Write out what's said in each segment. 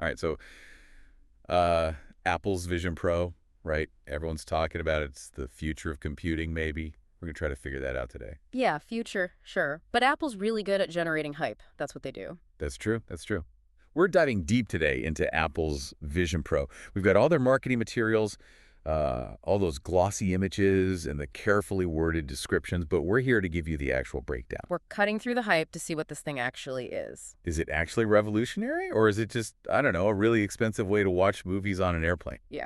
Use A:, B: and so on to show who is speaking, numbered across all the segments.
A: All right, so uh, Apple's Vision Pro, right? Everyone's talking about it. It's the future of computing, maybe. We're going to try to figure that out today.
B: Yeah, future, sure. But Apple's really good at generating hype. That's what they do.
A: That's true. That's true. We're diving deep today into Apple's Vision Pro. We've got all their marketing materials, all those glossy images and the carefully worded descriptions, but we're here to give you the actual breakdown.
B: We're cutting through the hype to see what this thing actually is.
A: Is it actually revolutionary, or is it just, I don't know, a really expensive way to watch movies on an airplane?
B: Yeah,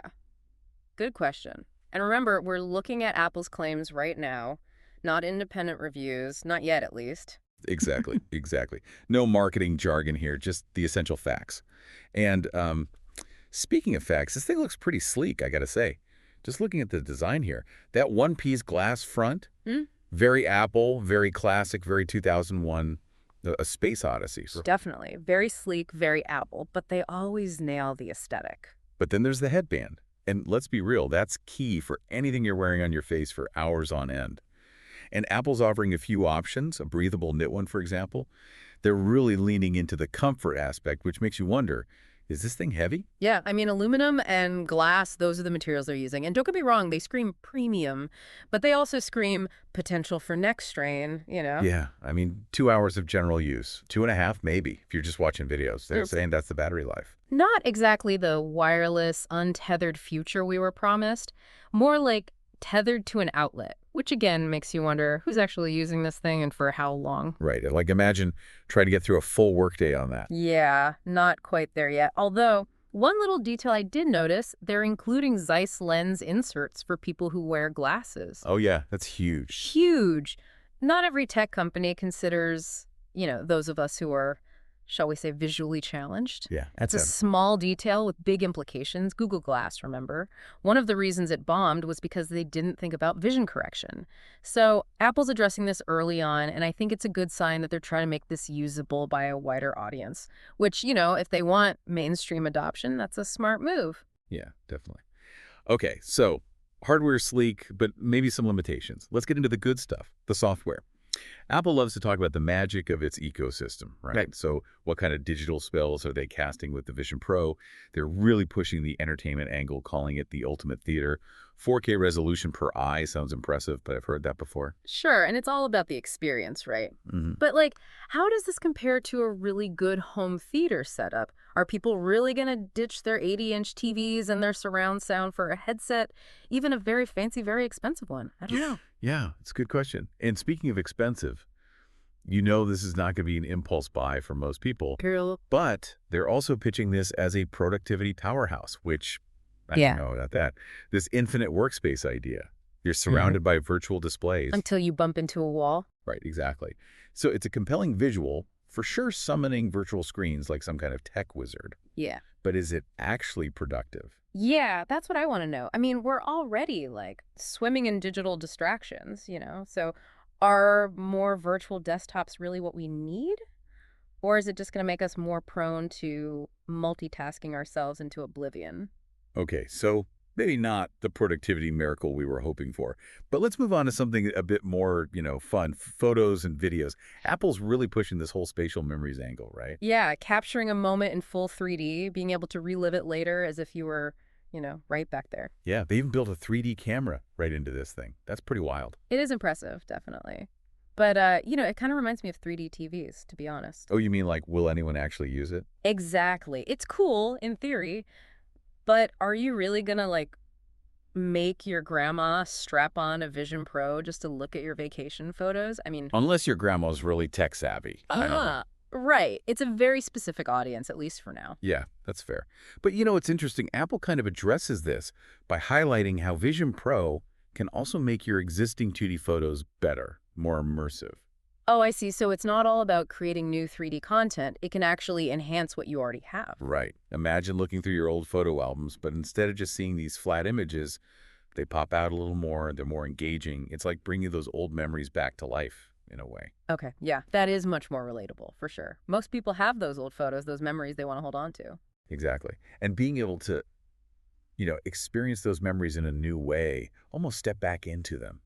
B: good question. And remember, we're looking at Apple's claims right now, not independent reviews, not yet at least.
A: Exactly, exactly. No marketing jargon here, just the essential facts. And speaking of facts, this thing looks pretty sleek, I gotta say. Just looking at the design here, that one-piece glass front,
B: Hmm?
A: very Apple, very classic, very 2001, a space odyssey.
B: Definitely. Very sleek, very Apple, but they always nail the aesthetic.
A: But then there's the headband. And let's be real, that's key for anything you're wearing on your face for hours on end. And Apple's offering a few options, a breathable knit one, for example. They're really leaning into the comfort aspect, which makes you wonder, is this thing heavy?
B: Yeah, I mean, aluminum and glass, those are the materials they're using. And don't get me wrong, they scream premium, but they also scream potential for neck strain.
A: Yeah, I mean, 2 hours of general use. 2.5, maybe, if you're just watching videos. They're
B: They're
A: saying that's the battery life.
B: not exactly the wireless, untethered future we were promised, more like tethered to an outlet, which again makes you wonder who's actually using this thing and for how long.
A: Right, like imagine trying to get through a full workday on that.
B: Yeah, not quite there yet. Although, one little detail I did notice, they're including Zeiss lens inserts for people who wear glasses.
A: Oh yeah, that's huge.
B: Huge. Not every tech company considers those of us who are, shall we say, visually challenged.
A: Yeah,
B: It's
A: that's
B: a
A: a
B: small detail with big implications. Google Glass, remember? One of the reasons it bombed was because they didn't think about vision correction. So Apple's addressing this early on, and I think it's a good sign that they're trying to make this usable by a wider audience, which if they want mainstream adoption, that's a smart move.
A: Yeah, definitely. Okay, so hardware sleek, but maybe some limitations. Let's get into the good stuff, the software. Apple loves to talk about the magic of its ecosystem, right?
B: Right.
A: So what kind of digital spells are they casting with the Vision Pro? They're really pushing the entertainment angle, calling it the ultimate theater. 4K resolution per eye sounds impressive, but I've heard that before.
B: Sure, and it's all about the experience, right?
A: Hmm.
B: But, how does this compare to a really good home theater setup? Are people really going to ditch their 80-inch TVs and their surround sound for a headset, even a very fancy, very expensive one? I don't know.
A: Yeah, it's a good question. And speaking of expensive, you know this is not going to be an impulse buy for most people,
B: Girl.
A: but they're also pitching this as a productivity powerhouse, which I don't
B: Yeah.
A: know about that. This infinite workspace idea. You're
B: Mhm.
A: surrounded by virtual displays.
B: Until you bump into a wall.
A: Right, exactly. So it's a compelling visual, for sure summoning virtual screens like some kind of tech wizard.
B: Yeah.
A: But is it actually productive?
B: Yeah, that's what I want to know. I mean, we're already swimming in digital distractions. So are more virtual desktops really what we need? Or is it just going to make us more prone to multitasking ourselves into oblivion?
A: Okay, so maybe not the productivity miracle we were hoping for. But let's move on to something a bit more, fun, photos and videos. Apple's really pushing this whole spatial memories angle, right?
B: Yeah, capturing a moment in full 3D, being able to relive it later as if you were right back there.
A: Yeah, they even built a 3D camera right into this thing. That's pretty wild.
B: It is impressive, definitely. But, it kind of reminds me of 3D TVs, to be honest.
A: Oh, you mean like, will anyone actually use it?
B: Exactly. It's cool in theory, but are you really gonna, make your grandma strap on a Vision Pro just to look at your vacation photos? I mean,
A: Unless your grandma's really tech savvy. I don't know.
B: right. It's a very specific audience, at least for now.
A: Yeah, that's fair. But it's interesting. Apple kind of addresses this by highlighting how Vision Pro can also make your existing 2D photos better, more immersive.
B: Oh, I see. So it's not all about creating new 3D content. It can actually enhance what you already have.
A: Right. Imagine looking through your old photo albums, but instead of just seeing these flat images, they pop out a little more, they're more engaging. It's like bringing those old memories back to life in a way.
B: Okay, yeah, that is much more relatable, for sure. Most people have those old photos, those memories they want to hold on to.
A: Exactly. And being able to, experience those memories in a new way, almost step back into them.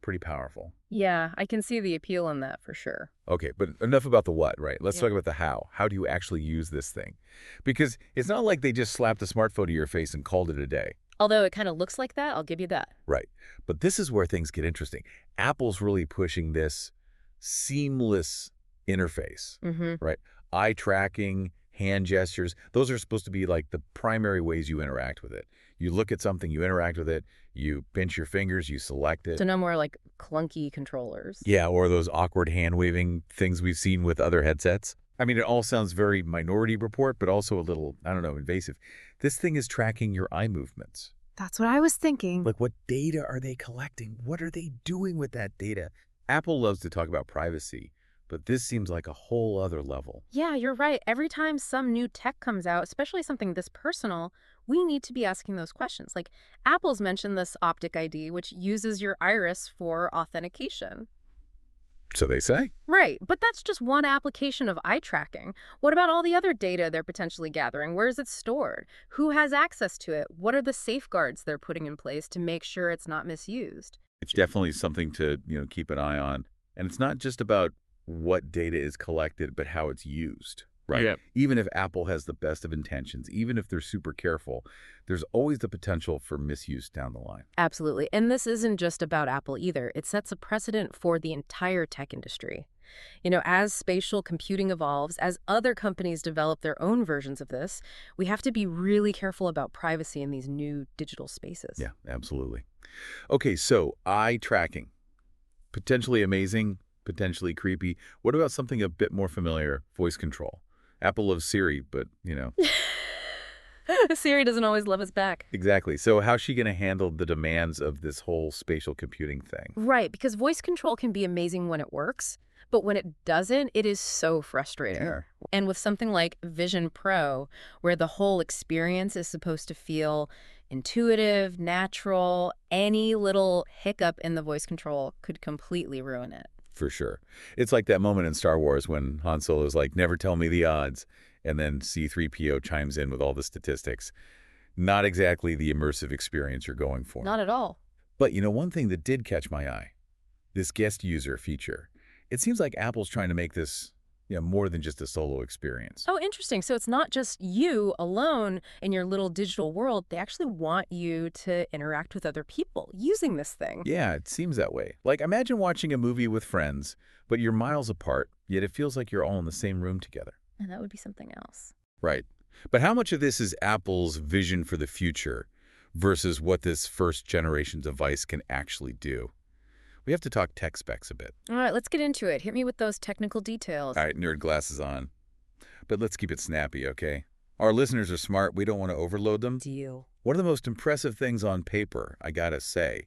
A: pretty powerful.
B: Yeah, I can see the appeal in that for sure.
A: Okay, but enough about the what, right? Let's
B: Yep.
A: talk about the how. How do you actually use this thing? Because it's not like they just slapped a smartphone to your face and called it a day.
B: Although it kind of looks like that, I'll give you that.
A: Right. But this is where things get interesting. Apple's really pushing this seamless interface,
B: Mm-hmm.
A: right? Eye tracking, hand gestures, those are supposed to be like the primary ways you interact with it. You look at something, you interact with it, you pinch your fingers, you select it.
B: So no more like clunky controllers.
A: Yeah, or those awkward hand-waving things we've seen with other headsets. I mean, it all sounds very Minority Report, but also a little, I don't know, invasive. This thing is tracking your eye movements.
B: That's what I was thinking.
A: Like, what data are they collecting? What are they doing with that data? Apple loves to talk about privacy, but this seems like a whole other level.
B: Yeah, you're right. Every time some new tech comes out, especially something this personal, we need to be asking those questions. Like Apple's mentioned this Optic ID, which uses your iris for authentication.
A: So they say.
B: Right, but that's just one application of eye tracking. What about all the other data they're potentially gathering? Where is it stored? Who has access to it? What are the safeguards they're putting in place to make sure it's not misused?
A: It's definitely something to, keep an eye on. And it's not just about what data is collected, but how it's used, right?
C: Yep.
A: Even if Apple has the best of intentions, even if they're super careful, there's always the potential for misuse down the line.
B: Absolutely. And this isn't just about Apple either. It sets a precedent for the entire tech industry. As spatial computing evolves, as other companies develop their own versions of this, we have to be really careful about privacy in these new digital spaces.
A: Yeah, absolutely. Okay, so eye tracking. Potentially amazing, potentially creepy. What about something a bit more familiar? Voice control. Apple loves Siri, but,
B: Siri doesn't always love us back.
A: Exactly. So how's she going to handle the demands of this whole spatial computing thing?
B: Right, because voice control can be amazing when it works, but when it doesn't, it is so frustrating.
A: Yeah.
B: And with something like Vision Pro, where the whole experience is supposed to feel intuitive, natural, any little hiccup in the voice control could completely ruin it.
A: For sure. It's like that moment in Star Wars when Han Solo's like, never tell me the odds, and then C-3PO chimes in with all the statistics. Not exactly the immersive experience you're going for.
B: Not at all.
A: But one thing that did catch my eye, this guest user feature. It seems like Apple's trying to make this more than just a solo experience.
B: Oh, interesting. So it's not just you alone in your little digital world. They actually want you to interact with other people using this thing.
A: Yeah, it seems that way. Like, imagine watching a movie with friends, but you're miles apart, yet it feels like you're all in the same room together.
B: And that would be something else.
A: Right. But how much of this is Apple's vision for the future versus what this first-generation device can actually do? We have to talk tech specs a bit.
B: All right, let's get into it. Hit me with those technical details.
A: All right, nerd glasses on. But let's keep it snappy, okay? Our listeners are smart. We don't want to overload them.
B: Deal.
A: One of the most impressive things on paper, I gotta say,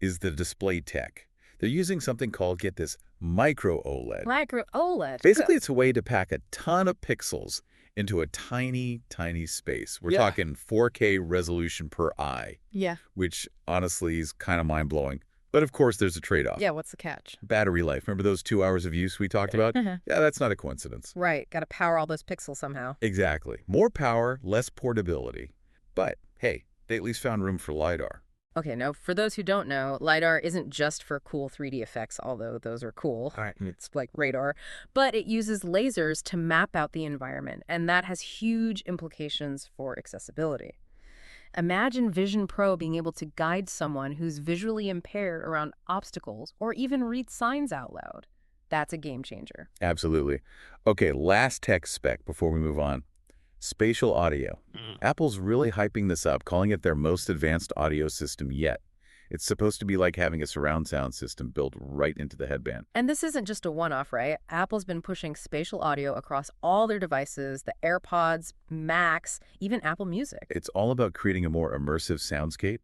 A: is the display tech. They're using something called, get this, micro OLED.
B: Micro OLED.
A: Basically, it's a way to pack a ton of pixels into a tiny, tiny space. We're talking 4K resolution per eye,
B: Yeah.
A: which honestly is kind of mind-blowing. But of course, there's a trade-off.
B: Yeah, what's the catch?
A: Battery life. Remember those 2 hours of use we talked about? Yeah, that's not a coincidence.
B: Right, got to power all those pixels somehow.
A: Exactly. More power, less portability. But, hey, they at least found room for LiDAR.
B: Okay, now, for those who don't know, LiDAR isn't just for cool 3D effects, although those are cool.
C: All right.
B: It's like radar. But it uses lasers to map out the environment, and that has huge implications for accessibility. Imagine Vision Pro being able to guide someone who's visually impaired around obstacles or even read signs out loud. That's a game changer.
A: Absolutely. Okay, last tech spec before we move on. Spatial audio. Apple's really hyping this up, calling it their most advanced audio system yet. It's supposed to be like having a surround sound system built right into the headband.
B: And this isn't just a one-off, right? Apple's been pushing spatial audio across all their devices, the AirPods, Macs, even Apple Music.
A: It's all about creating a more immersive soundscape,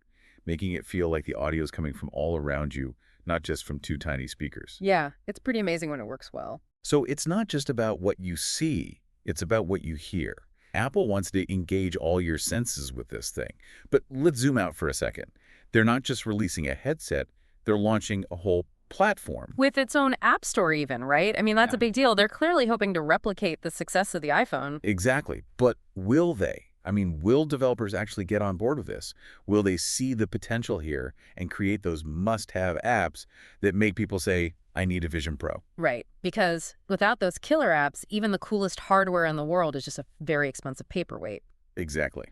A: making it feel like the audio is coming from all around you, not just from two tiny speakers.
B: Yeah, it's pretty amazing when it works well.
A: So it's not just about what you see, it's about what you hear. Apple wants to engage all your senses with this thing. But let's zoom out for a second. They're not just releasing a headset, they're launching a whole platform.
B: With its own app store even, right? I mean, that's a big deal. They're clearly hoping to replicate the success of the iPhone.
A: Exactly. But will they? I mean, will developers actually get on board with this? Will they see the potential here and create those must-have apps that make people say, I need a Vision Pro?
B: Right. Because without those killer apps, even the coolest hardware in the world is just a very expensive paperweight.
A: Exactly.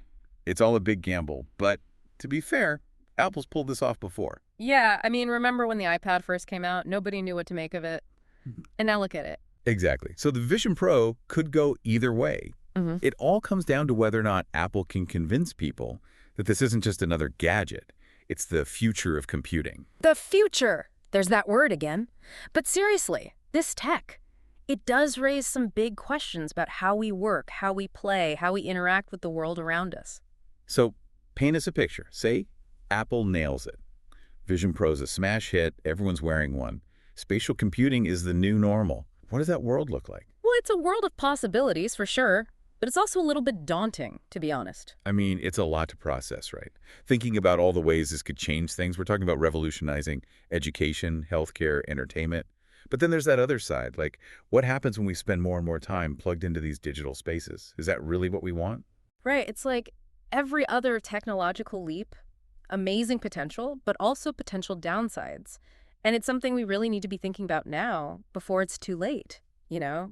A: It's all a big gamble, but to be fair, Apple's pulled this off before.
B: Yeah, I mean, remember when the iPad first came out? Nobody knew what to make of it. And now look at it.
A: Exactly. So the Vision Pro could go either way.
B: Hmm.
A: It all comes down to whether or not Apple can convince people that this isn't just another gadget. It's the future of computing.
B: The future. There's that word again. But seriously, this tech, it does raise some big questions about how we work, how we play, how we interact with the world around us.
A: So paint us a picture. Say Apple nails it. Vision Pro's a smash hit. Everyone's wearing one. Spatial computing is the new normal. What does that world look like?
B: Well, it's a world of possibilities for sure, but it's also a little bit daunting, to be honest.
A: I mean, it's a lot to process, right? Thinking about all the ways this could change things. We're talking about revolutionizing education, healthcare, entertainment. But then there's that other side, like what happens when we spend more and more time plugged into these digital spaces? Is that really what we want?
B: Right, it's like every other technological leap, amazing potential, but also potential downsides. And it's something we really need to be thinking about now before it's too late,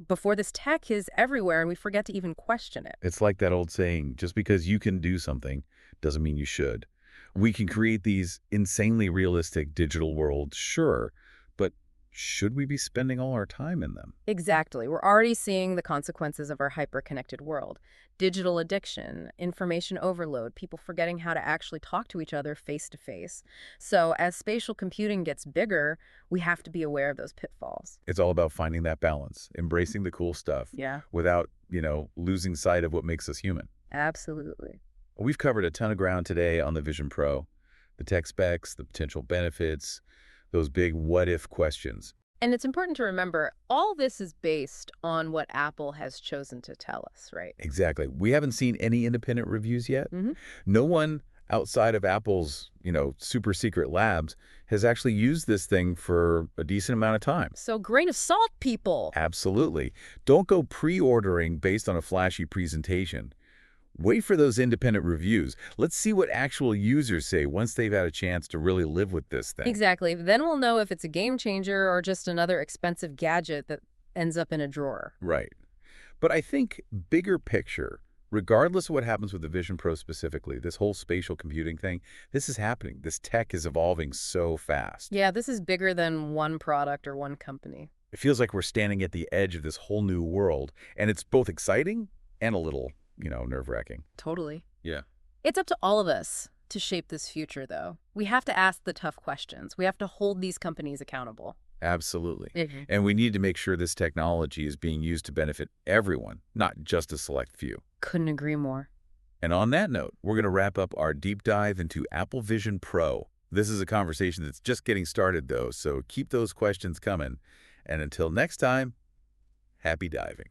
B: before this tech is everywhere and we forget to even question it.
A: It's like that old saying, just because you can do something doesn't mean you should. We can create these insanely realistic digital worlds, sure, but should we be spending all our time in them?
B: Exactly. We're already seeing the consequences of our hyper-connected world. Digital addiction, information overload, people forgetting how to actually talk to each other face to face. So as spatial computing gets bigger, we have to be aware of those pitfalls.
A: It's all about finding that balance, embracing the cool stuff
B: Yeah,
A: without, losing sight of what makes us human.
B: absolutely.
A: We've covered a ton of ground today on the Vision Pro, the tech specs, the potential benefits, those big what-if questions.
B: And it's important to remember, all this is based on what Apple has chosen to tell us, right?
A: Exactly. We haven't seen any independent reviews yet.
B: Hmm.
A: No one outside of Apple's, super secret labs has actually used this thing for a decent amount of time.
B: So grain of salt, people.
A: Absolutely. Don't go pre-ordering based on a flashy presentation. Wait for those independent reviews. Let's see what actual users say once they've had a chance to really live with this thing.
B: Exactly. Then we'll know if it's a game changer or just another expensive gadget that ends up in a drawer.
A: Right. But I think bigger picture, regardless of what happens with the Vision Pro specifically, this whole spatial computing thing, this is happening. This tech is evolving so fast.
B: Yeah, this is bigger than one product or one company.
A: It feels like we're standing at the edge of this whole new world, and it's both exciting and a little, nerve-wracking.
B: Totally.
A: Yeah.
B: It's up to all of us to shape this future, though. We have to ask the tough questions. We have to hold these companies accountable.
A: Absolutely.
B: Mhm.
A: And we need to make sure this technology is being used to benefit everyone, not just a select few.
B: Couldn't agree more.
A: And on that note, we're going to wrap up our deep dive into Apple Vision Pro. This is a conversation that's just getting started, though, so keep those questions coming. And until next time, happy diving.